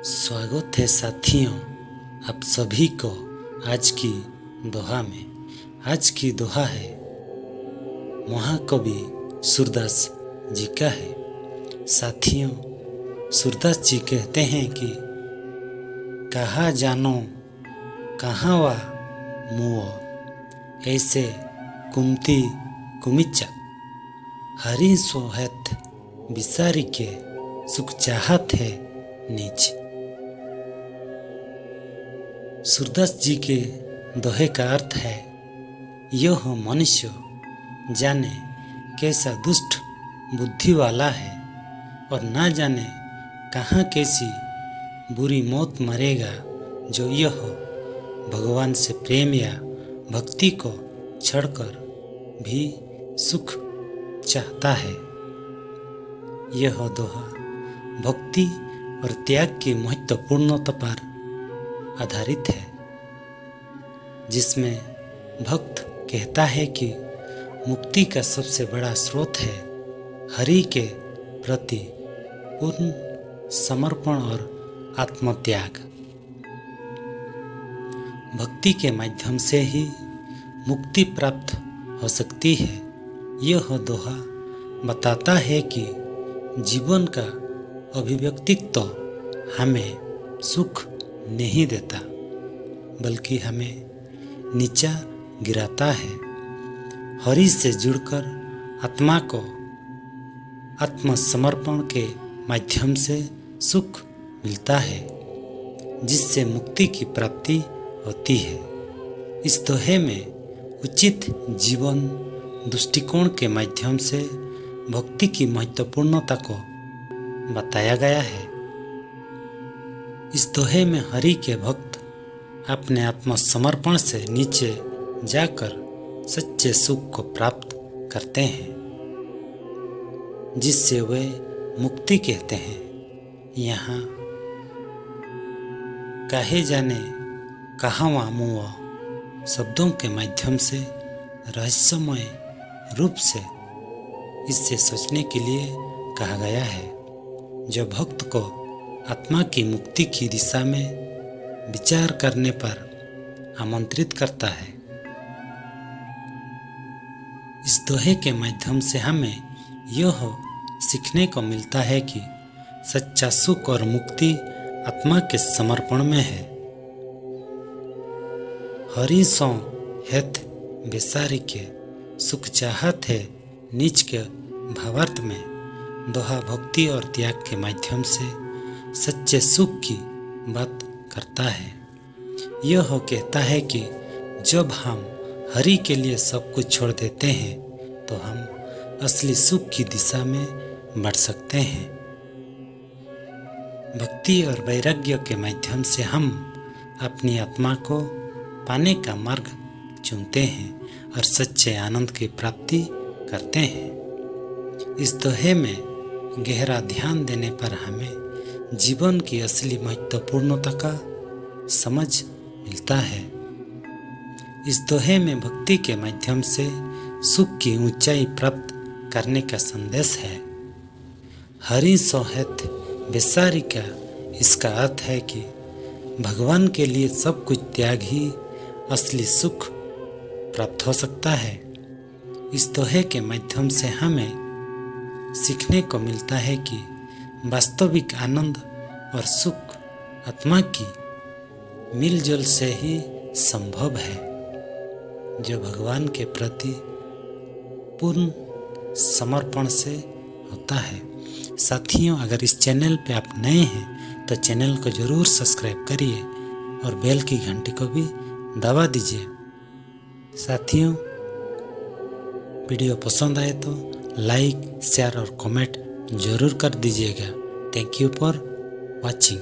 स्वागत है साथियों, आप सभी को आज की दोहा में। आज की दोहा है महाकवि सूरदास जी का है। साथियों, सूरदास जी कहते हैं कि कहा जानो कहाँ वा मुओ, ऐसे कुमती कुमिचा हरि सोहत बिसारी के सुख चाहत है नीच। सूरदास जी के दोहे का अर्थ है, यह मनुष्य जाने कैसा दुष्ट बुद्धि वाला है और ना जाने कहाँ कैसी बुरी मौत मरेगा, जो यह भगवान से प्रेम या भक्ति को छोड़कर भी सुख चाहता है। यह दोहा भक्ति और त्याग की महत्वपूर्णता पर आधारित है, जिसमें भक्त कहता है कि मुक्ति का सबसे बड़ा स्रोत है हरि के प्रति पूर्ण समर्पण और आत्मत्याग। भक्ति के माध्यम से ही मुक्ति प्राप्त हो सकती है। यह दोहा बताता है कि जीवन का अभिव्यक्तित्व तो हमें सुख नहीं देता, बल्कि हमें नीचा गिराता है। हरि से जुड़कर आत्मा को आत्मसमर्पण के माध्यम से सुख मिलता है, जिससे मुक्ति की प्राप्ति होती है। इस दोहे में उचित जीवन दृष्टिकोण के माध्यम से भक्ति की महत्वपूर्णता को बताया गया है। इस दोहे में हरि के भक्त अपने आत्मसमर्पण से नीचे जाकर सच्चे सुख को प्राप्त करते हैं, जिससे वे मुक्ति कहते हैं। यहाँ कहे जाने कहाँ वा मुआ शब्दों के माध्यम से रहस्यमय रूप से इससे सोचने के लिए कहा गया है, जो भक्त को आत्मा की मुक्ति की दिशा में विचार करने पर आमंत्रित करता है। इस दोहे के माध्यम से हमें यह सीखने को मिलता है कि सच्चा सुख और मुक्ति आत्मा के समर्पण में है। हरि सो हेत बेसारी के सुख चाहत है नीच के भावार्थ में दोहा भक्ति और त्याग के माध्यम से सच्चे सुख की बात करता है। यह कहता है कि जब हम हरि के लिए सब कुछ छोड़ देते हैं, तो हम असली सुख की दिशा में बढ़ सकते हैं। भक्ति और वैराग्य के माध्यम से हम अपनी आत्मा को पाने का मार्ग चुनते हैं और सच्चे आनंद की प्राप्ति करते हैं। इस दोहे में गहरा ध्यान देने पर हमें जीवन की असली महत्वपूर्णता का समझ मिलता है। इस दोहे में भक्ति के माध्यम से सुख की ऊंचाई प्राप्त करने का संदेश है। हरि सोहत बेसारी का इसका अर्थ है कि भगवान के लिए सब कुछ त्याग ही असली सुख प्राप्त हो सकता है। इस दोहे के माध्यम से हमें सीखने को मिलता है कि वास्तविक आनंद और सुख आत्मा की मिलजुल से ही संभव है, जो भगवान के प्रति पूर्ण समर्पण से होता है। साथियों, अगर इस चैनल पे आप नए हैं तो चैनल को ज़रूर सब्सक्राइब करिए और बेल की घंटी को भी दबा दीजिए। साथियों, वीडियो पसंद आए तो लाइक, शेयर और कमेंट जरूर कर दीजिएगा। Thank you for watching.